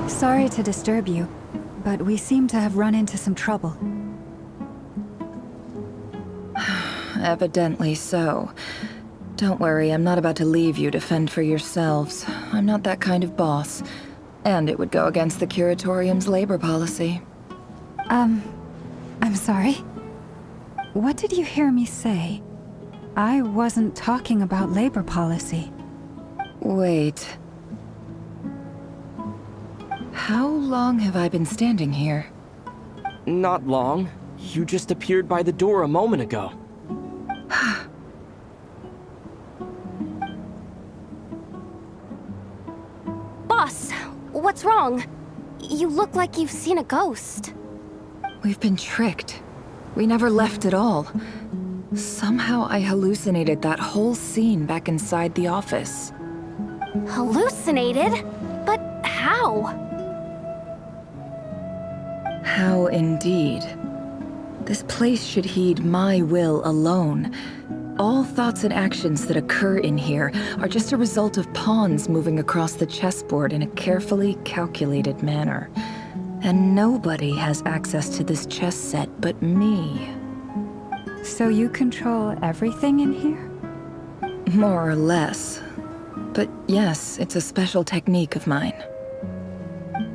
Sorry to disturb you, but we seem to have run into some trouble. Evidently so. Don't worry, I'm not about to leave you to fend for yourselves. I'm not that kind of boss. And it would go against the Curatorium's labor policy. I'm sorry? What did you hear me say? I wasn't talking about labor policy. Wait. How long have I been standing here? Not long. You just appeared by the door a moment ago. Boss, what's wrong? You look like you've seen a ghost. We've been tricked. We never left at all. Somehow I hallucinated that whole scene back inside the office. Hallucinated? But how? How indeed. This place should heed my will alone. All thoughts and actions that occur in here are just a result of pawns moving across the chessboard in a carefully calculated manner. And nobody has access to this chess set but me. So you control everything in here? More or less. But yes, it's a special technique of mine.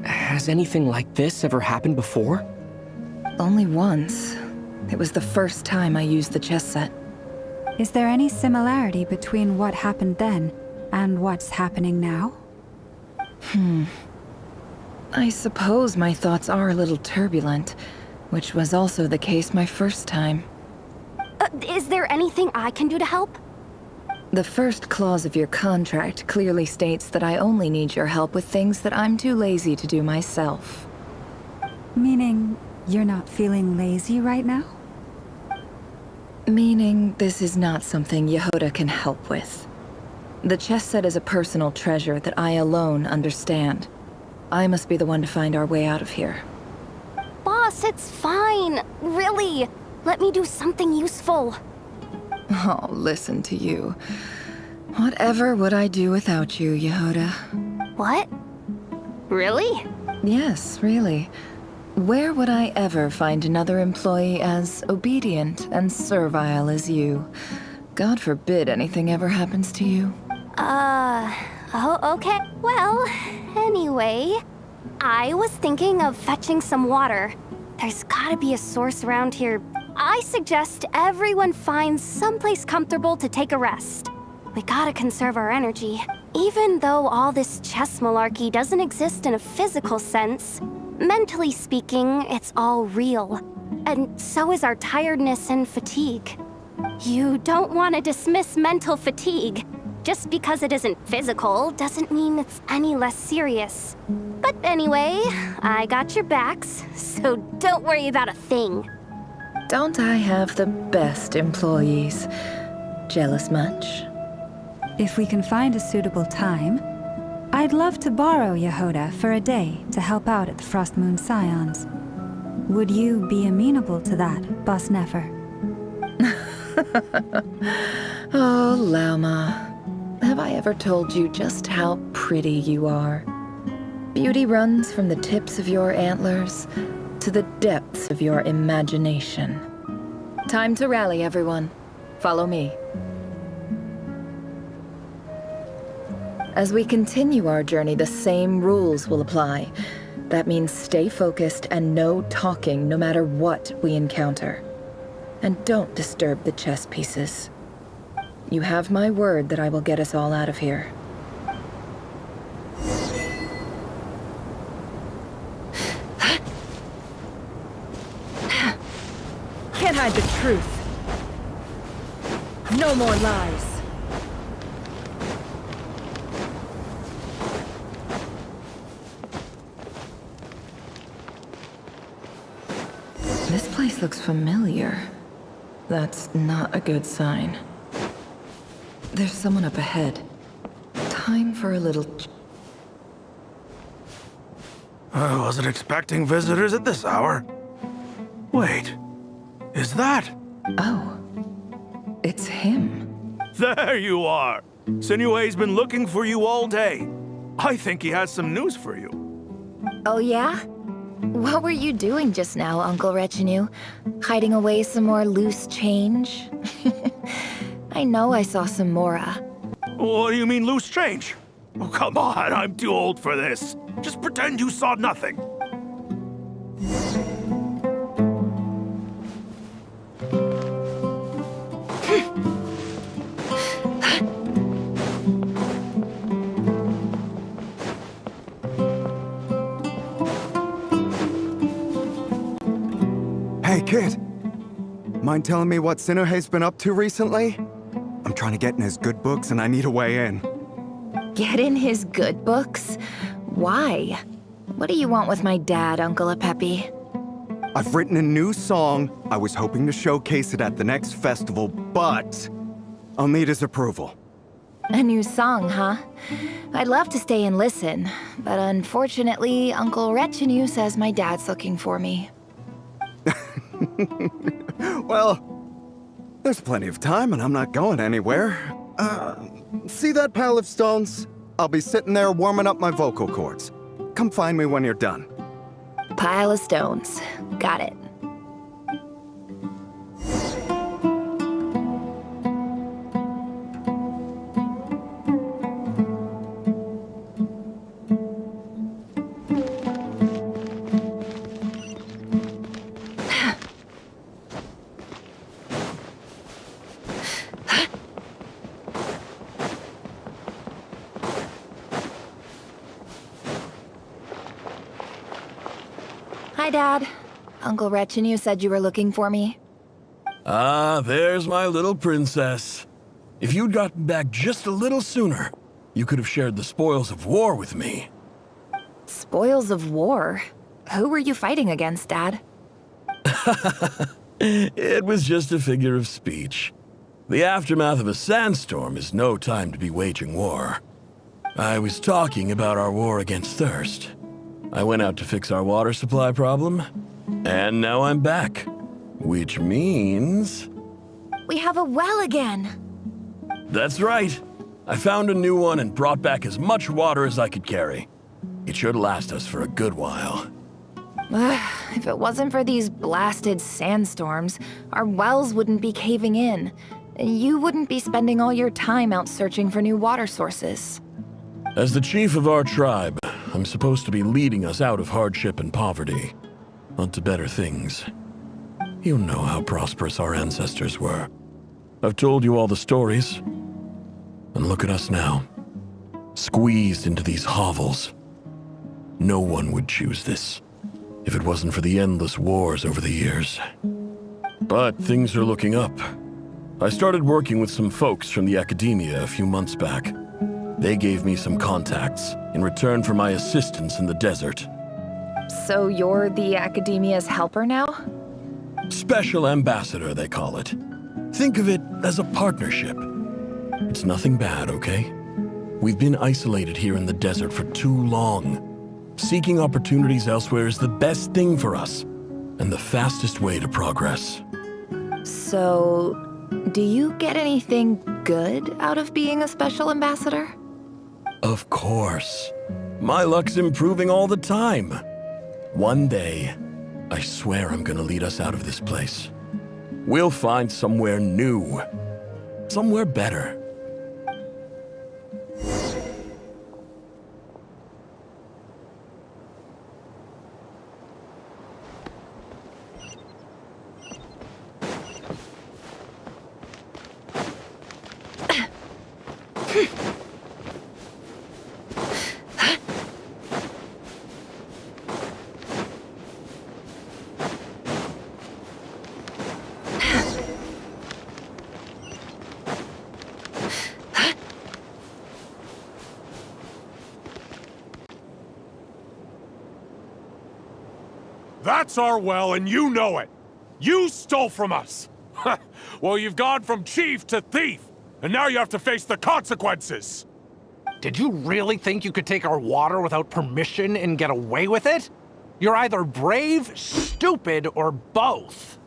Has anything like this ever happened before? Only once. It was the first time I used the chess set. Is there any similarity between what happened then and what's happening now? I suppose my thoughts are a little turbulent, which was also the case my first time. Is there anything I can do to help? The first clause of your contract clearly states that I only need your help with things that I'm too lazy to do myself. Meaning, you're not feeling lazy right now? Meaning, this is not something Jahoda can help with. The chess set is a personal treasure that I alone understand. I must be the one to find our way out of here. Boss, it's fine. Really. Let me do something useful. Oh, listen to you. Whatever would I do without you, Jahoda? What? Really? Yes, really. Where would I ever find another employee as obedient and servile as you? God forbid anything ever happens to you. Oh, okay. Well, anyway, I was thinking of fetching some water. There's gotta be a source around here. I suggest everyone finds someplace comfortable to take a rest. We gotta conserve our energy. Even though all this chess malarkey doesn't exist in a physical sense, mentally speaking, it's all real. And so is our tiredness and fatigue. You don't want to dismiss mental fatigue. Just because it isn't physical doesn't mean it's any less serious. But anyway, I got your backs, so don't worry about a thing. Don't I have the best employees? Jealous much? If we can find a suitable time, I'd love to borrow Jahoda for a day to help out at the Frost Moon Scions. Would you be amenable to that, Boss Nefer? Oh, Lauma. Have I ever told you just how pretty you are? Beauty runs from the tips of your antlers to the depths of your imagination. Time to rally, everyone. Follow me. As we continue our journey, the same rules will apply. That means stay focused and no talking no matter what we encounter. And don't disturb the chess pieces. You have my word that I will get us all out of here. Can't hide the truth. No more lies. This place looks familiar. That's not a good sign. There's someone up ahead. Time for a little... I wasn't expecting visitors at this hour. Wait, is that? Oh, it's him. There you are! Sinue's been looking for you all day. I think he has some news for you. Oh yeah? What were you doing just now, Uncle Retinue? Hiding away some more loose change? I know I saw some Mora. What do you mean loose change? Oh, come on, I'm too old for this. Just pretend you saw nothing. Hey, kid. Mind telling me what Sinohe's been up to recently? I'm trying to get in his good books and I need a way in. Get in his good books? Why? What do you want with my dad, Uncle Apepe? I've written a new song. I was hoping to showcase it at the next festival, but I'll need his approval. A new song, huh? I'd love to stay and listen, but unfortunately, Uncle Retinue says my dad's looking for me. Well, there's plenty of time and I'm not going anywhere. See that pile of stones? I'll be sitting there warming up my vocal cords. Come find me when you're done. Pile of stones. Got it. Hi, Dad. Uncle Retinue said you were looking for me. Ah, there's my little princess. If you'd gotten back just a little sooner, you could have shared the spoils of war with me. Spoils of war? Who were you fighting against, Dad? It was just a figure of speech. The aftermath of a sandstorm is no time to be waging war. I was talking about our war against thirst. I went out to fix our water supply problem, and now I'm back. Which means... We have a well again! That's right. I found a new one and brought back as much water as I could carry. It should last us for a good while. If it wasn't for these blasted sandstorms, our wells wouldn't be caving in. You wouldn't be spending all your time out searching for new water sources. As the chief of our tribe, I'm supposed to be leading us out of hardship and poverty, onto better things. You know how prosperous our ancestors were. I've told you all the stories. And look at us now, squeezed into these hovels. No one would choose this, if it wasn't for the endless wars over the years. But things are looking up. I started working with some folks from the academia a few months back. They gave me some contacts in return for my assistance in the desert. So you're the academia's helper now? Special ambassador, they call it. Think of it as a partnership. It's nothing bad, okay? We've been isolated here in the desert for too long. Seeking opportunities elsewhere is the best thing for us, and the fastest way to progress. So, do you get anything good out of being a special ambassador? Of course. My luck's improving all the time. One day, I swear I'm gonna lead us out of this place. We'll find somewhere new. Somewhere better. That's our well, and you know it. You stole from us. Well, you've gone from chief to thief, and now you have to face the consequences. Did you really think you could take our water without permission and get away with it? You're either brave, stupid, or both.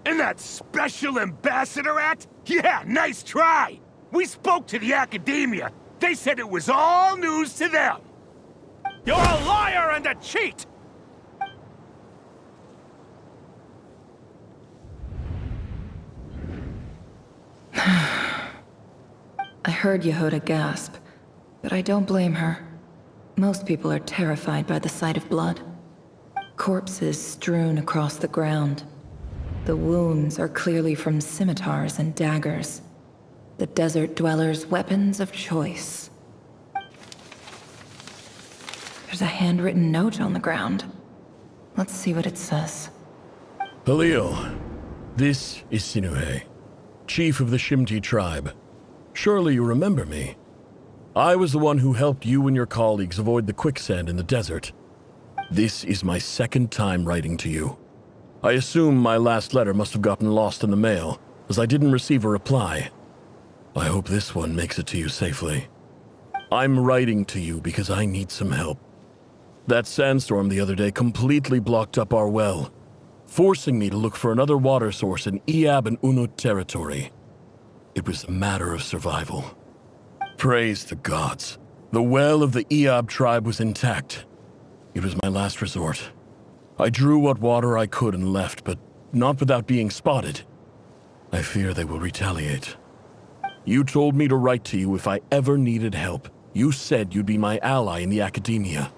And that Special Ambassador Act? Yeah, nice try! We spoke to the academia. They said it was all news to them. You're a liar and a cheat! I heard Jahoda gasp, but I don't blame her. Most people are terrified by the sight of blood. Corpses strewn across the ground. The wounds are clearly from scimitars and daggers. The desert dwellers' weapons of choice. There's a handwritten note on the ground. Let's see what it says. Halil, this is Sinuhe, chief of the Shimti tribe. Surely you remember me. I was the one who helped you and your colleagues avoid the quicksand in the desert. This is my second time writing to you. I assume my last letter must have gotten lost in the mail, as I didn't receive a reply. I hope this one makes it to you safely. I'm writing to you because I need some help. That sandstorm the other day completely blocked up our well, forcing me to look for another water source in Iab and Unut territory. It was a matter of survival. Praise the gods. The well of the Iab tribe was intact. It was my last resort. I drew what water I could and left, but not without being spotted. I fear they will retaliate. You told me to write to you if I ever needed help. You said you'd be my ally in the academia.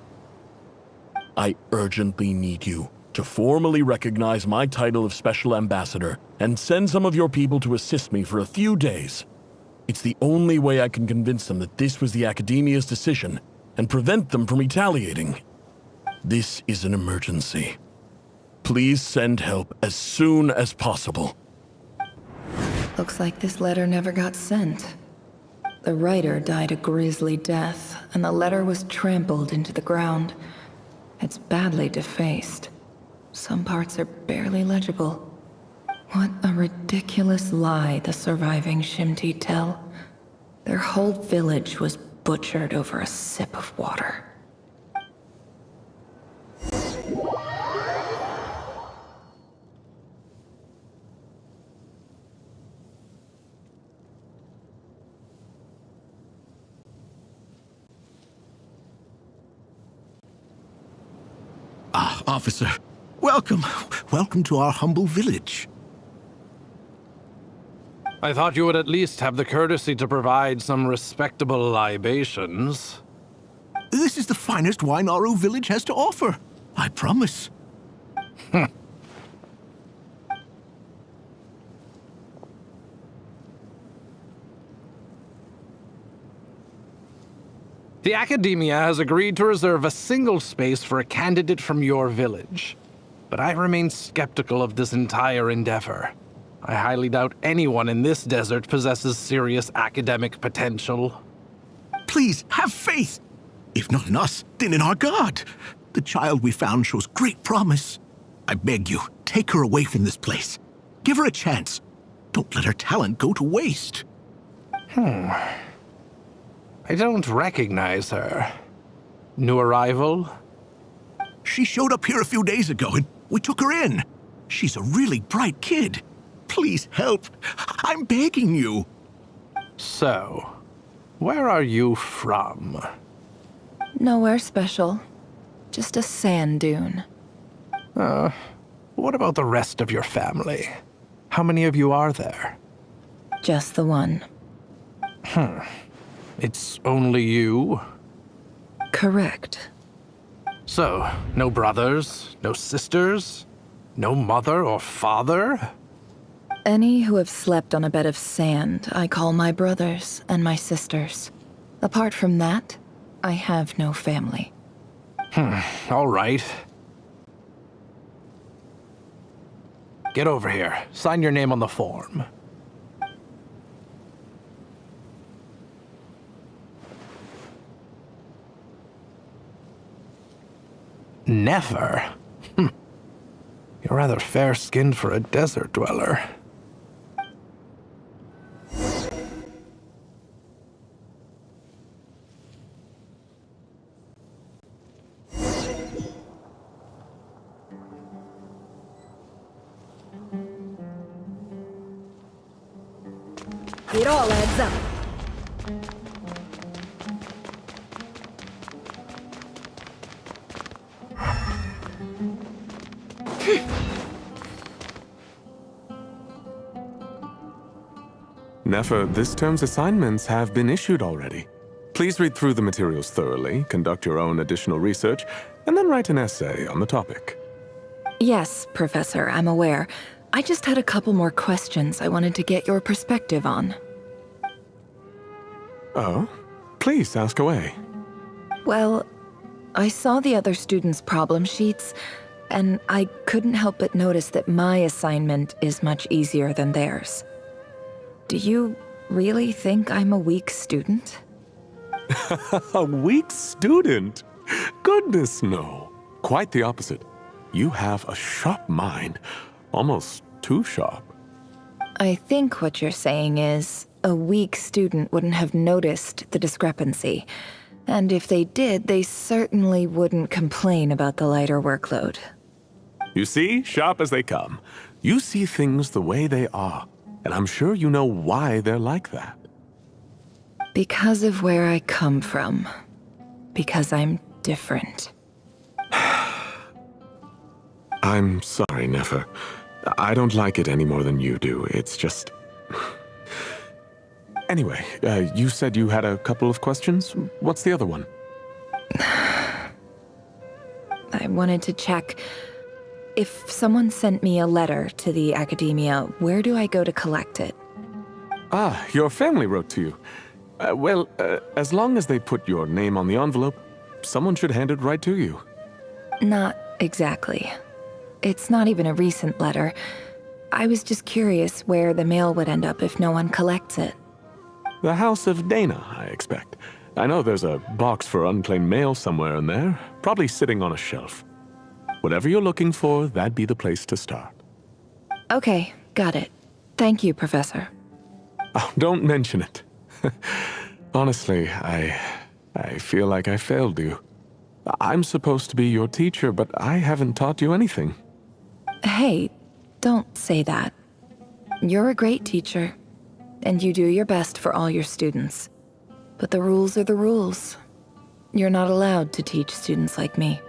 I urgently need you to formally recognize my title of Special Ambassador and send some of your people to assist me for a few days. It's the only way I can convince them that this was the academia's decision and prevent them from retaliating. This is an emergency. Please send help as soon as possible. Looks like this letter never got sent. The writer died a grisly death, and the letter was trampled into the ground. It's badly defaced. Some parts are barely legible. What a ridiculous lie the surviving Shimti tell. Their whole village was butchered over a sip of water. Ah, officer. Welcome. Welcome to our humble village. I thought you would at least have the courtesy to provide some respectable libations. This is the finest wine Aru village has to offer. I promise. The Academia has agreed to reserve a single space for a candidate from your village. But I remain skeptical of this entire endeavor. I highly doubt anyone in this desert possesses serious academic potential. Please, have faith. If not in us, then in our god. The child we found shows great promise. I beg you, take her away from this place. Give her a chance. Don't let her talent go to waste. I don't recognize her. New arrival? She showed up here a few days ago and we took her in. She's a really bright kid. Please help. I'm begging you. So, where are you from? Nowhere special. Just a sand dune. What about the rest of your family? How many of you are there? Just the one. It's only you? Correct. So, no brothers, no sisters, no mother or father? Any who have slept on a bed of sand, I call my brothers and my sisters. Apart from that, I have no family. All right. Get over here. Sign your name on the form. Nefer? You're rather fair-skinned for a desert dweller. It all adds up. Nefer, this term's assignments have been issued already. Please read through the materials thoroughly, conduct your own additional research, and then write an essay on the topic. Yes, Professor, I'm aware. I just had a couple more questions I wanted to get your perspective on. Oh? Please, ask away. Well, I saw the other students' problem sheets, and I couldn't help but notice that my assignment is much easier than theirs. Do you really think I'm a weak student? A weak student? Goodness, no. Quite the opposite. You have a sharp mind. Almost too sharp. I think what you're saying is, a weak student wouldn't have noticed the discrepancy. And if they did, they certainly wouldn't complain about the lighter workload. You see, sharp as they come. You see things the way they are. And I'm sure you know why they're like that. Because of where I come from. Because I'm different. I'm sorry, Nefer. I don't like it any more than you do. It's just... Anyway, you said you had a couple of questions? What's the other one? I wanted to check... If someone sent me a letter to the academia, where do I go to collect it? Ah, your family wrote to you. Well, as long as they put your name on the envelope, someone should hand it right to you. Not exactly. It's not even a recent letter. I was just curious where the mail would end up if no one collects it. The House of Dana, I expect. I know there's a box for unclaimed mail somewhere in there, probably sitting on a shelf. Whatever you're looking for, that'd be the place to start. Okay, got it. Thank you, Professor. Oh, don't mention it. Honestly, I feel like I failed you. I'm supposed to be your teacher, but I haven't taught you anything. Hey, don't say that. You're a great teacher, and you do your best for all your students. But the rules are the rules. You're not allowed to teach students like me.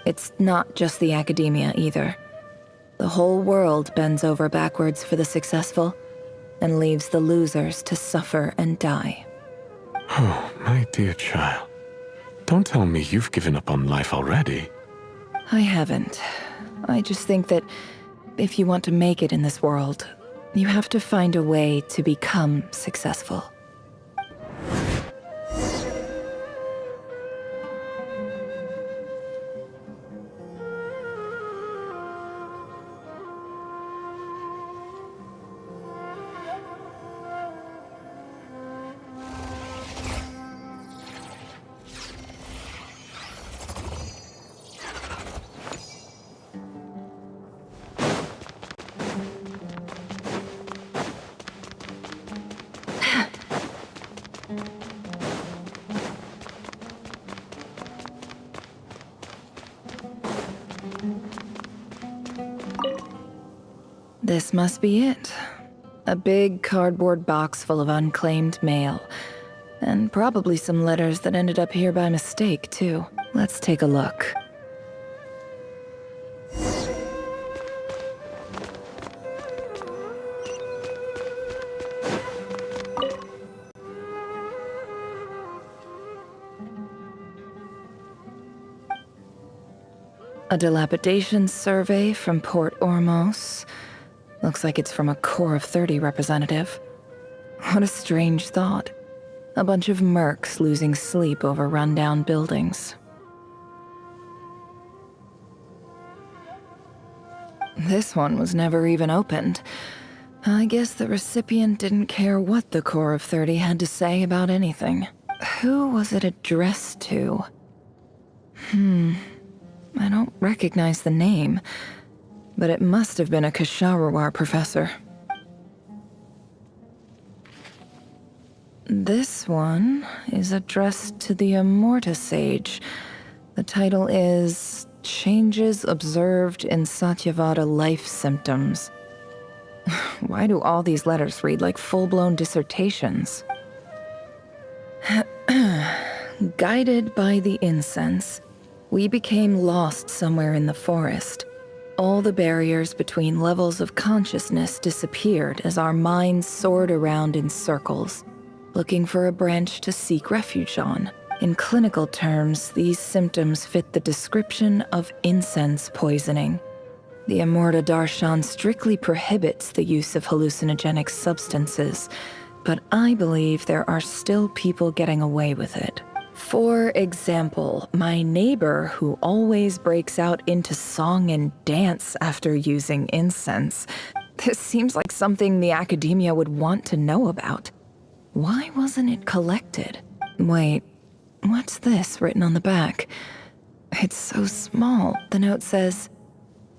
It's not just the academia, either. The whole world bends over backwards for the successful, and leaves the losers to suffer and die. Oh, my dear child. Don't tell me you've given up on life already. I haven't. I just think that if you want to make it in this world, you have to find a way to become successful. This must be it. A big cardboard box full of unclaimed mail. And probably some letters that ended up here by mistake, too. Let's take a look. A dilapidation survey from Port Ormos. Looks like it's from a Corps of 30 representative. What a strange thought. A bunch of mercs losing sleep over rundown buildings. This one was never even opened. I guess the recipient didn't care what the Corps of 30 had to say about anything. Who was it addressed to? I don't recognize the name, but it must have been a Kasharawar professor. This one is addressed to the Immorta Sage. The title is Changes Observed in Satyavada Life Symptoms. Why do all these letters read like full-blown dissertations? Guided by the incense, we became lost somewhere in the forest. All the barriers between levels of consciousness disappeared as our minds soared around in circles, looking for a branch to seek refuge on. In clinical terms, these symptoms fit the description of incense poisoning. The Amorta Darshan strictly prohibits the use of hallucinogenic substances, but I believe there are still people getting away with it. For example, my neighbor who always breaks out into song and dance after using incense. This seems like something the academia would want to know about. Why wasn't it collected? Wait, what's this written on the back? It's so small. The note says,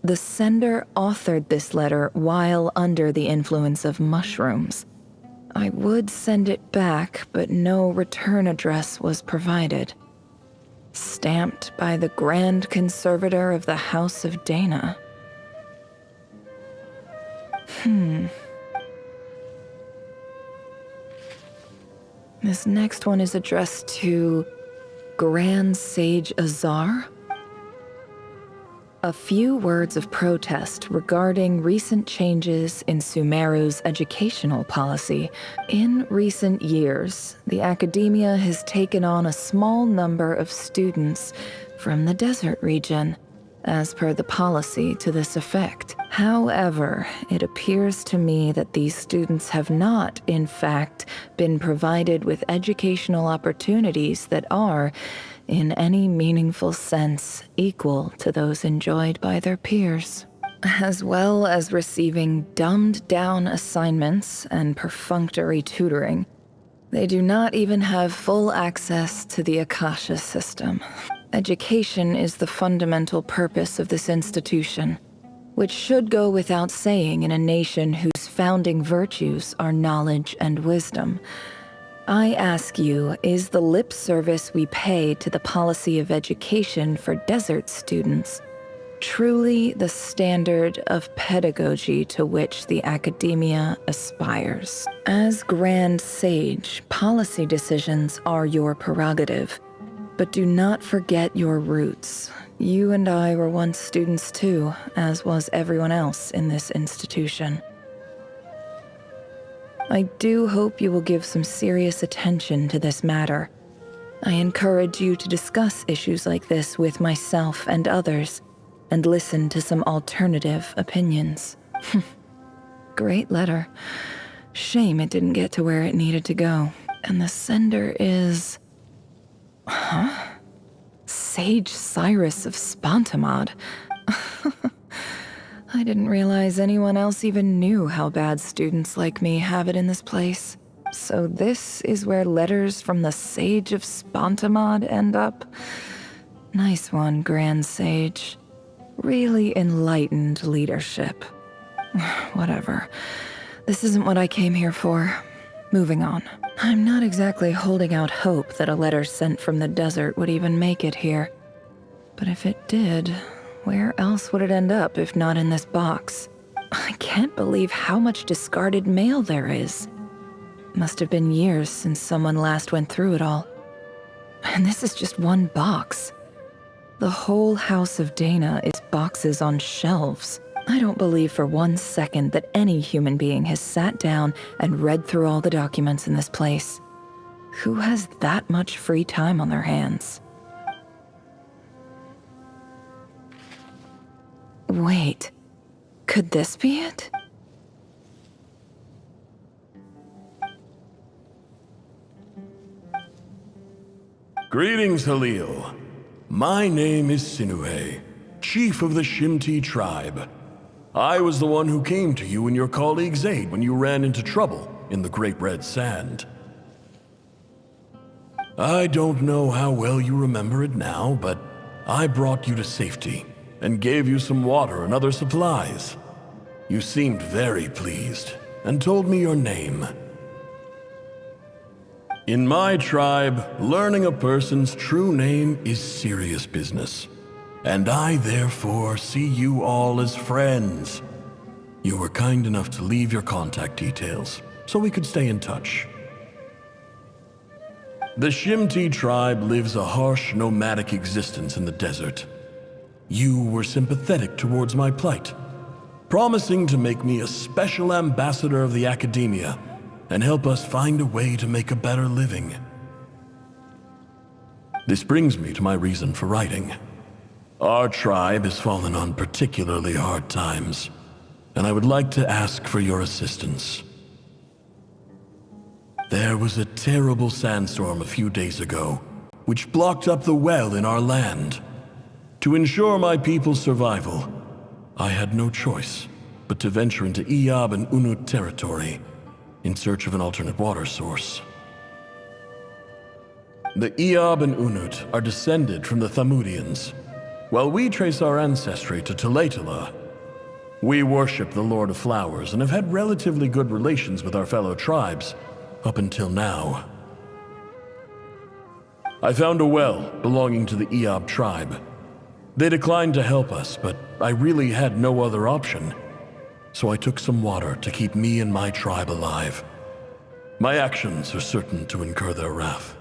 "The sender authored this letter while under the influence of mushrooms. I would send it back, but no return address was provided. Stamped by the Grand Conservator of the House of Dana." This next one is addressed to Grand Sage Azar. A few words of protest regarding recent changes in Sumeru's educational policy. In recent years, the academia has taken on a small number of students from the desert region, as per the policy to this effect. However, it appears to me that these students have not, in fact, been provided with educational opportunities that are, in any meaningful sense, equal to those enjoyed by their peers, as well as receiving dumbed-down assignments and perfunctory tutoring. They do not even have full access to the Akasha system. Education is the fundamental purpose of this institution, which should go without saying in a nation whose founding virtues are knowledge and wisdom. I ask you, is the lip service we pay to the policy of education for desert students truly the standard of pedagogy to which the academia aspires? As Grand Sage, policy decisions are your prerogative, but do not forget your roots. You and I were once students too, as was everyone else in this institution. I do hope you will give some serious attention to this matter. I encourage you to discuss issues like this with myself and others, and listen to some alternative opinions. Great letter. Shame it didn't get to where it needed to go. And the sender is... Sage Cyrus of Spantamod. I didn't realize anyone else even knew how bad students like me have it in this place. So this is where letters from the Sage of Spantamod end up? Nice one, Grand Sage. Really enlightened leadership. Whatever. This isn't what I came here for. Moving on. I'm not exactly holding out hope that a letter sent from the desert would even make it here. But if it did, where else would it end up if not in this box? I can't believe how much discarded mail there is. Must have been years since someone last went through it all. And this is just one box. The whole House of Dana is boxes on shelves. I don't believe for 1 second that any human being has sat down and read through all the documents in this place. Who has that much free time on their hands? Wait, could this be it? Greetings, Halil. My name is Sinuhe, chief of the Shimti tribe. I was the one who came to you and your colleague's aid when you ran into trouble in the Great Red Sand. I don't know how well you remember it now, but I brought you to safety and gave you some water and other supplies. You seemed very pleased and told me your name. In my tribe, learning a person's true name is serious business, and I therefore see you all as friends. You were kind enough to leave your contact details so we could stay in touch. The Shimti tribe lives a harsh, nomadic existence in the desert. You were sympathetic towards my plight, promising to make me a special ambassador of the Academia and help us find a way to make a better living. This brings me to my reason for writing. Our tribe has fallen on particularly hard times, and I would like to ask for your assistance. There was a terrible sandstorm a few days ago, which blocked up the well in our land. To ensure my people's survival, I had no choice but to venture into Iyab and Unut territory in search of an alternate water source. The Iyab and Unut are descended from the Thamudians, while we trace our ancestry to Tulatala. We worship the Lord of Flowers and have had relatively good relations with our fellow tribes up until now. I found a well belonging to the Iyab tribe. They declined to help us, but I really had no other option, so I took some water to keep me and my tribe alive. My actions are certain to incur their wrath.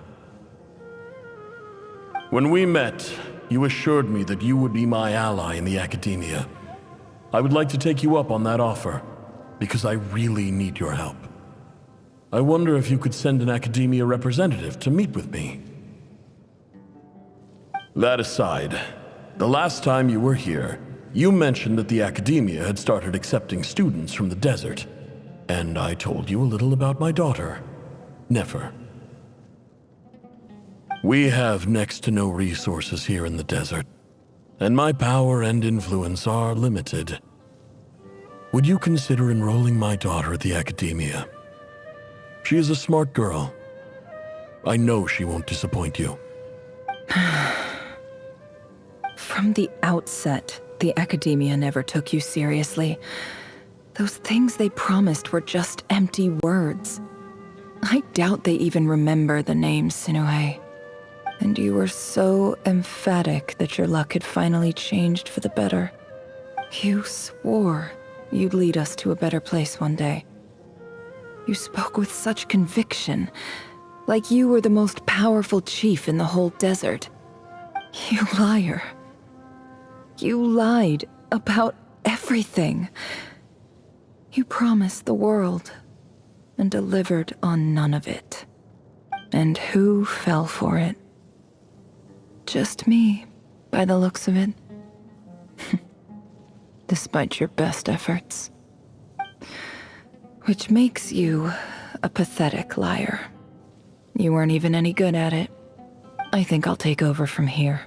When we met, you assured me that you would be my ally in the Academia. I would like to take you up on that offer, because I really need your help. I wonder if you could send an Academia representative to meet with me. That aside, the last time you were here, you mentioned that the Academia had started accepting students from the desert, and I told you a little about my daughter, Nefer. We have next to no resources here in the desert, and my power and influence are limited. Would you consider enrolling my daughter at the Academia? She is a smart girl. I know she won't disappoint you. From the outset, the Academia never took you seriously. Those things they promised were just empty words. I doubt they even remember the name Sinuhe. And you were so emphatic that your luck had finally changed for the better. You swore you'd lead us to a better place one day. You spoke with such conviction, like you were the most powerful chief in the whole desert. You liar. You lied about everything. You promised the world and delivered on none of it. And who fell for it? Just me, by the looks of it. Despite your best efforts. Which makes you a pathetic liar. You weren't even any good at it. I think I'll take over from here.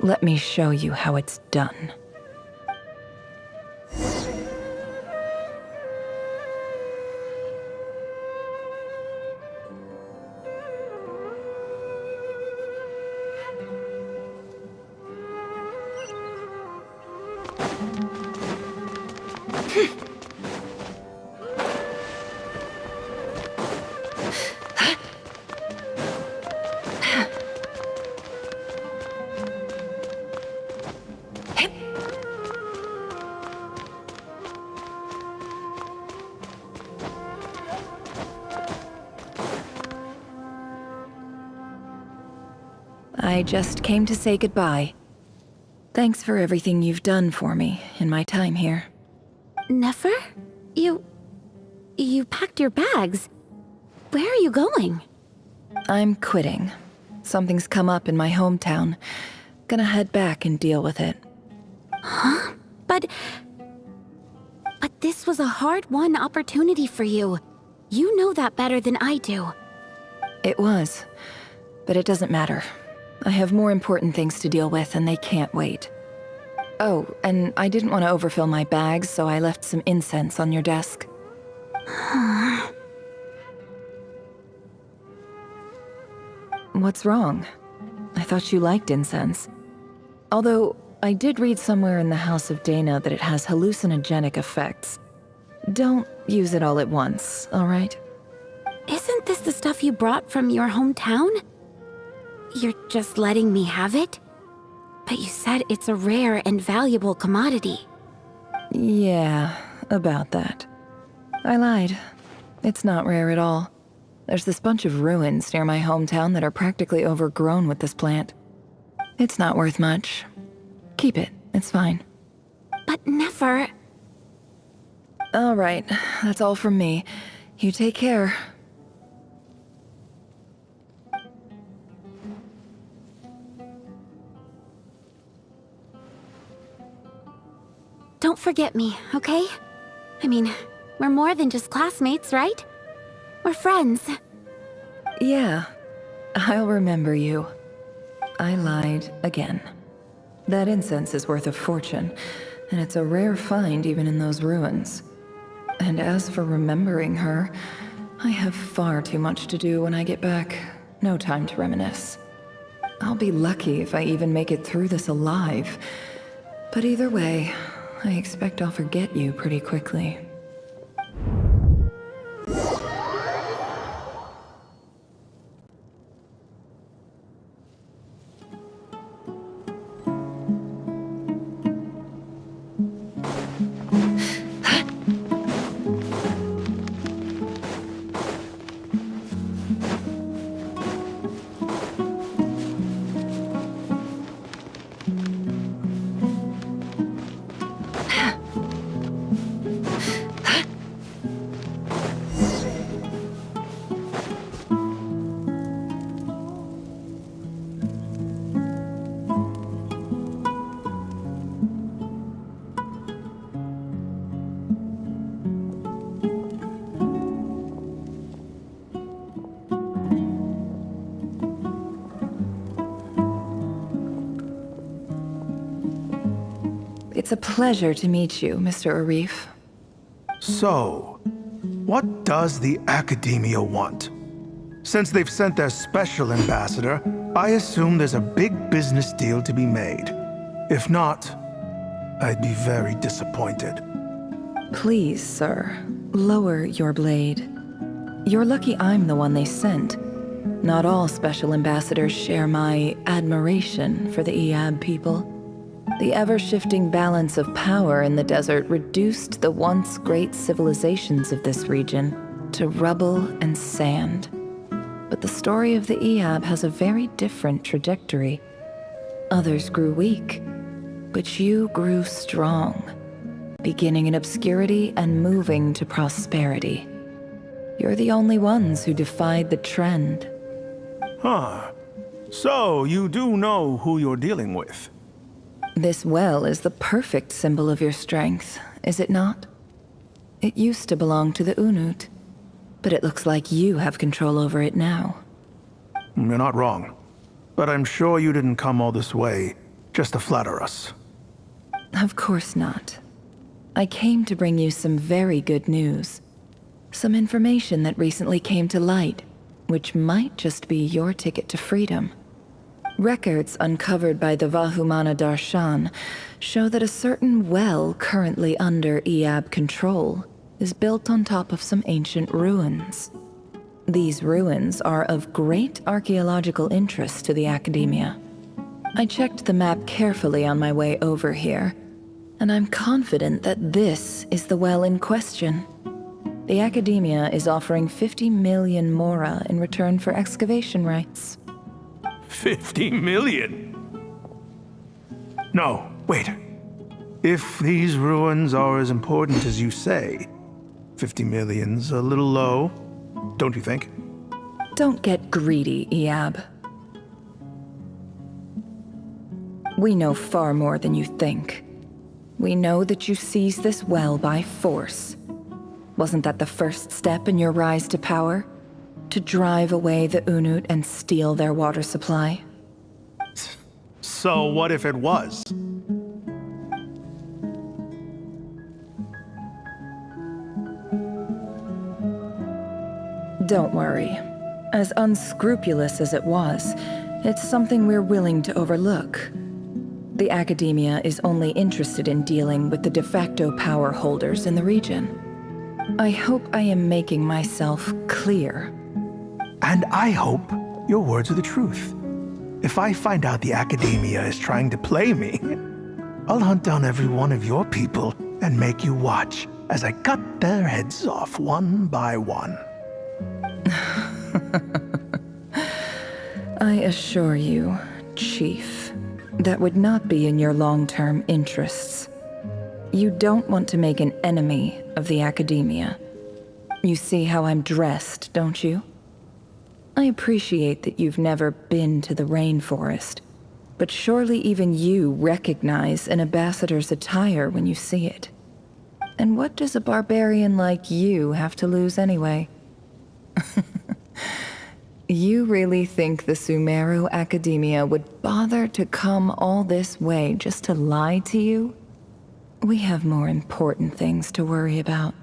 Let me show you how it's done. I just came to say goodbye. Thanks for everything you've done for me in my time here. Nefer? You packed your bags. Where are you going? I'm quitting. Something's come up in my hometown. Gonna head back and deal with it. Huh? But this was a hard-won opportunity for you. You know that better than I do. It was, but it doesn't matter. I have more important things to deal with, and they can't wait. Oh, and I didn't want to overfill my bags, so I left some incense on your desk. What's wrong? I thought you liked incense. Although, I did read somewhere in the House of Dana that it has hallucinogenic effects. Don't use it all at once, all right? Isn't this the stuff you brought from your hometown? You're just letting me have it? But you said it's a rare and valuable commodity. Yeah, about that. I lied. It's not rare at all. There's this bunch of ruins near my hometown that are practically overgrown with this plant. It's not worth much. Keep it. It's fine. But Nefer... All right. That's all from me. You take care. Don't forget me, okay? I mean, we're more than just classmates, right? We're friends. Yeah. I'll remember you. I lied again. That incense is worth a fortune, and it's a rare find even in those ruins. And as for remembering her, I have far too much to do when I get back. No time to reminisce. I'll be lucky if I even make it through this alive. But either way, I expect I'll forget you pretty quickly. It's a pleasure to meet you, Mr. Arif. So, what does the Academia want? Since they've sent their special ambassador, I assume there's a big business deal to be made. If not, I'd be very disappointed. Please, sir, lower your blade. You're lucky I'm the one they sent. Not all special ambassadors share my admiration for the Iab people. The ever-shifting balance of power in the desert reduced the once great civilizations of this region to rubble and sand. But the story of the Iab has a very different trajectory. Others grew weak, but you grew strong, beginning in obscurity and moving to prosperity. You're the only ones who defied the trend. Huh. So, you do know who you're dealing with? This well is the perfect symbol of your strength, is it not? It used to belong to the Unut, but it looks like you have control over it now. You're not wrong. But I'm sure you didn't come all this way just to flatter us. Of course not. I came to bring you some very good news. Some information that recently came to light, which might just be your ticket to freedom. Records uncovered by the Vahumana Darshan show that a certain well currently under Iab control is built on top of some ancient ruins. These ruins are of great archaeological interest to the Academia. I checked the map carefully on my way over here, and I'm confident that this is the well in question. The Academia is offering 50 million mora in return for excavation rights. 50 million? No, wait. If these ruins are as important as you say, 50 million's a little low, don't you think? Don't get greedy, Iab. We know far more than you think. We know that you seized this well by force. Wasn't that the first step in your rise to power? To drive away the Unut and steal their water supply? So what if it was? Don't worry. As unscrupulous as it was, it's something we're willing to overlook. The Academia is only interested in dealing with the de facto power holders in the region. I hope I am making myself clear. And I hope your words are the truth. If I find out the Academia is trying to play me, I'll hunt down every one of your people and make you watch as I cut their heads off one by one. I assure you, Chief, that would not be in your long-term interests. You don't want to make an enemy of the Academia. You see how I'm dressed, don't you? I appreciate that you've never been to the rainforest, but surely even you recognize an ambassador's attire when you see it. And what does a barbarian like you have to lose anyway? You really think the Sumeru Academia would bother to come all this way just to lie to you? We have more important things to worry about.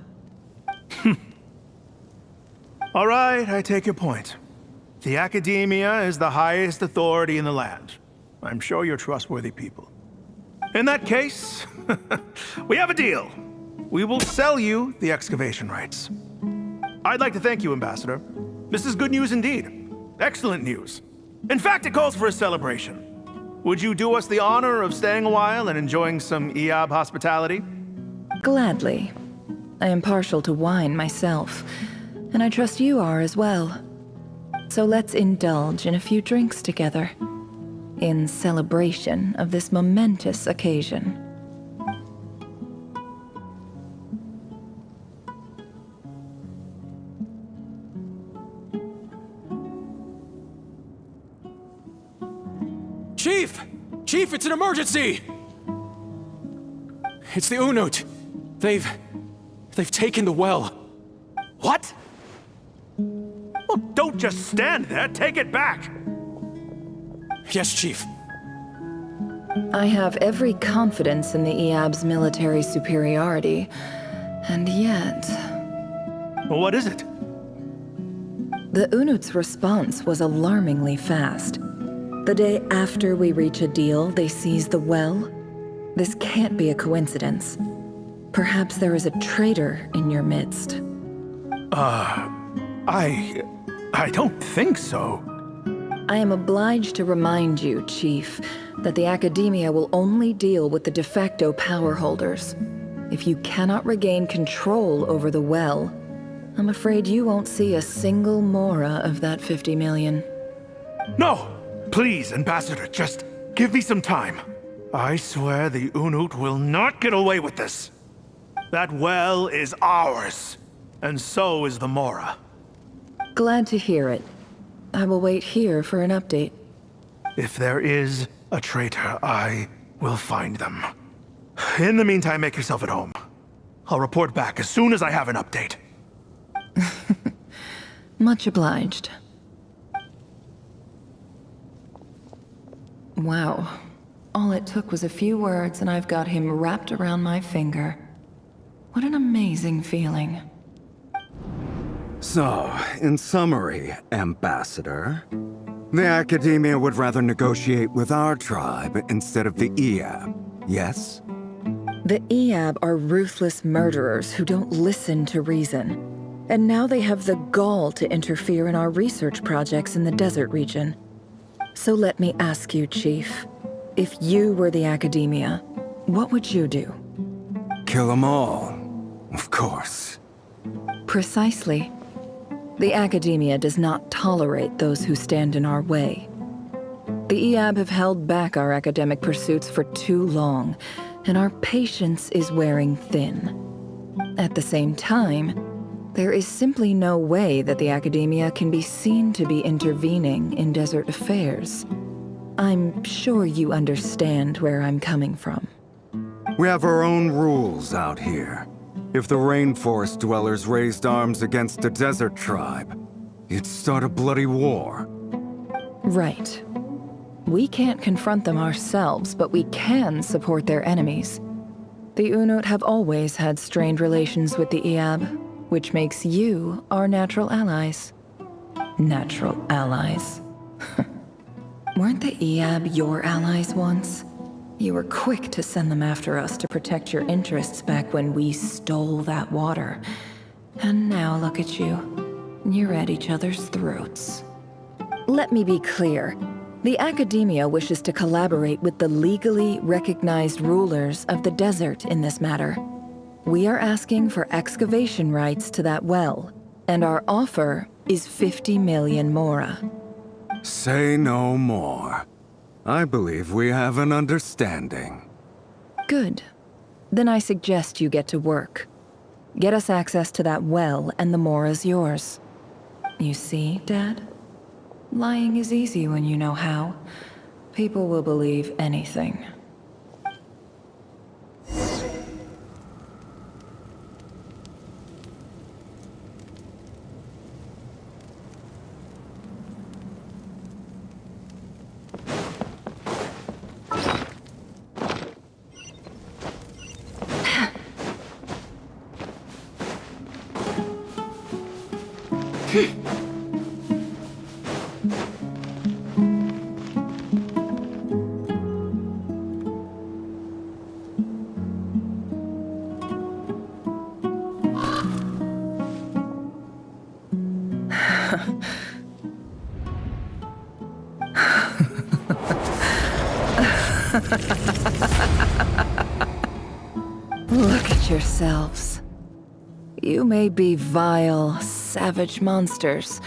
All right, I take your point. The Academia is the highest authority in the land. I'm sure you're trustworthy people. In that case, we have a deal. We will sell you the excavation rights. I'd like to thank you, Ambassador. This is good news indeed. Excellent news. In fact, it calls for a celebration. Would you do us the honor of staying a while and enjoying some Eab hospitality? Gladly. I am partial to wine myself, and I trust you are as well. So let's indulge in a few drinks together, in celebration of this momentous occasion. Chief! Chief, it's an emergency! It's the Unut. They've taken the well. What? Well, don't just stand there. Take it back. Yes, Chief. I have every confidence in the Eab's military superiority, and yet... Well, what is it? The Unut's response was alarmingly fast. The day after we reach a deal, they seize the well. This can't be a coincidence. Perhaps there is a traitor in your midst. I don't think so. I am obliged to remind you, Chief, that the Academia will only deal with the de facto power holders. If you cannot regain control over the well, I'm afraid you won't see a single mora of that 50 million. No! Please, Ambassador, just give me some time. I swear the Unut will not get away with this. That well is ours, and so is the Mora. Glad to hear it. I will wait here for an update. If there is a traitor, I will find them. In the meantime, make yourself at home. I'll report back as soon as I have an update. Much obliged. Wow. All it took was a few words and I've got him wrapped around my finger. What an amazing feeling. So, in summary, Ambassador, the Academia would rather negotiate with our tribe instead of the Eab, yes? The Eab are ruthless murderers who don't listen to reason. And now they have the gall to interfere in our research projects in the desert region. So let me ask you, Chief. If you were the Academia, what would you do? Kill them all, of course. Precisely. The Academia does not tolerate those who stand in our way. The Eab have held back our academic pursuits for too long, and our patience is wearing thin. At the same time, there is simply no way that the Academia can be seen to be intervening in desert affairs. I'm sure you understand where I'm coming from. We have our own rules out here. If the rainforest dwellers raised arms against a desert tribe, it'd start a bloody war. Right. We can't confront them ourselves, but we can support their enemies. The Unut have always had strained relations with the Eab, which makes you our natural allies. Natural allies. Weren't the Eab your allies once? You were quick to send them after us to protect your interests back when we stole that water. And now look at you. You're at each other's throats. Let me be clear. The Academia wishes to collaborate with the legally recognized rulers of the desert in this matter. We are asking for excavation rights to that well, and our offer is 50 million mora. Say no more. I believe we have an understanding. Good. Then I suggest you get to work. Get us access to that well, and the more is yours. You see, Dad? Lying is easy when you know how. People will believe anything. Look at yourselves. You may be vile, savage monsters,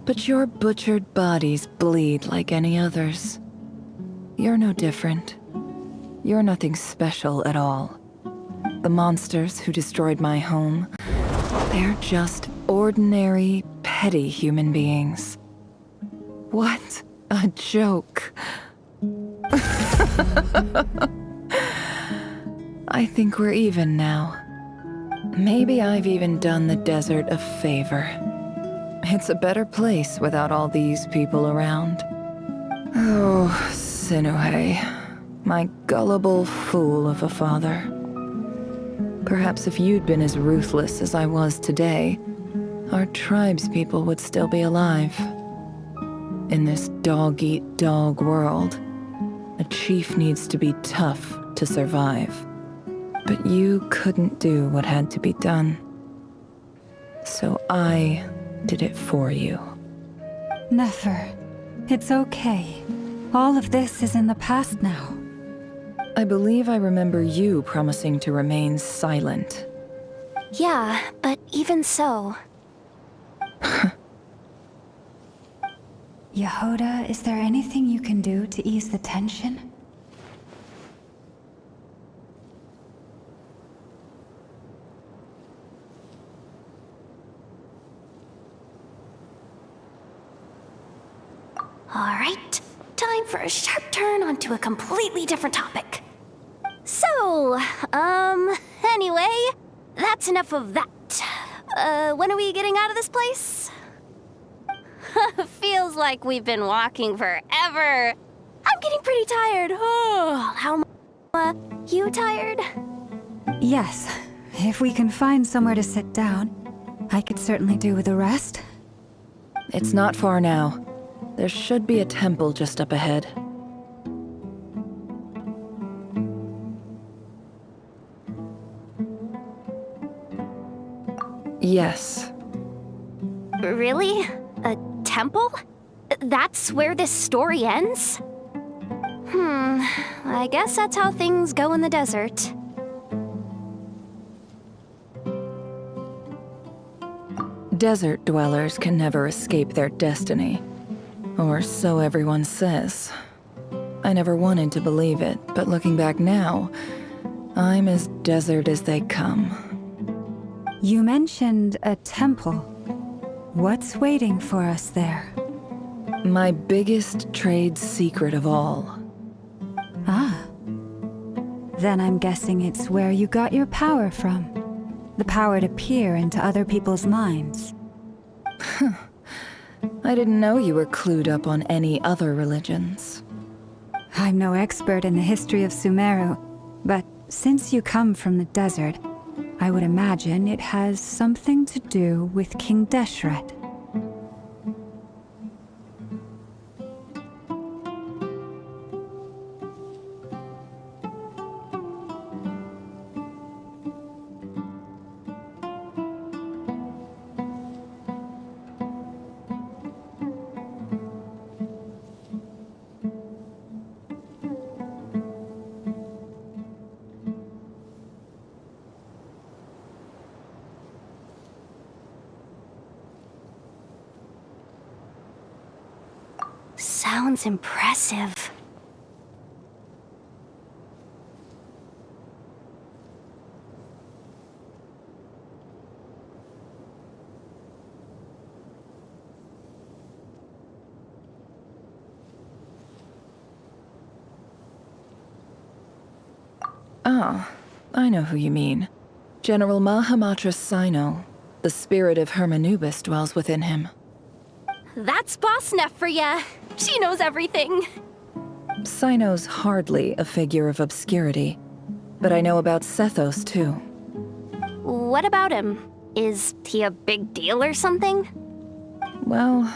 but your butchered bodies bleed like any others. You're no different. You're nothing special at all. The monsters who destroyed my home, they're just ordinary, petty human beings. What a joke. I think we're even now. Maybe I've even done the desert a favor. It's a better place without all these people around. Oh, Sinuhe, my gullible fool of a father. Perhaps if you'd been as ruthless as I was today, our tribespeople would still be alive. In this dog-eat-dog world, a chief needs to be tough to survive. But you couldn't do what had to be done. So I did it for you. Nefer, it's okay. All of this is in the past now. I believe I remember you promising to remain silent. Yeah, but even so. Jahoda, is there anything you can do to ease the tension? Alright, time for a sharp turn onto a completely different topic. So, anyway, that's enough of that. When are we getting out of this place? Feels like we've been walking forever. I'm getting pretty tired. Oh, you tired? Yes. If we can find somewhere to sit down, I could certainly do with a rest. It's not far now. There should be a temple just up ahead. Yes. Really? A temple? That's where this story ends? I guess that's how things go in the desert. Desert dwellers can never escape their destiny. Or so everyone says. I never wanted to believe it, but looking back now, I'm as desert as they come. You mentioned a temple. What's waiting for us there? My biggest trade secret of all. Ah. Then I'm guessing it's where you got your power from. The power to peer into other people's minds. I didn't know you were clued up on any other religions. I'm no expert in the history of Sumeru, but since you come from the desert, I would imagine it has something to do with King Deshret. Sounds impressive. Ah, I know who you mean. General Mahamatra Sino. The spirit of Hermanubis dwells within him. That's Boss Neff for ya. She knows everything. Sino's hardly a figure of obscurity, but I know about Sethos too. What about him? Is he a big deal or something? Well,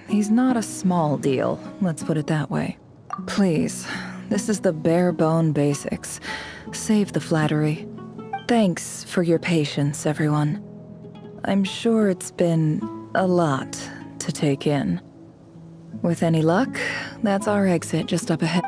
he's not a small deal, let's put it that way. Please, this is the bare bone basics. Save the flattery. Thanks for your patience, everyone. I'm sure it's been a lot to take in. With any luck, that's our exit just up ahead.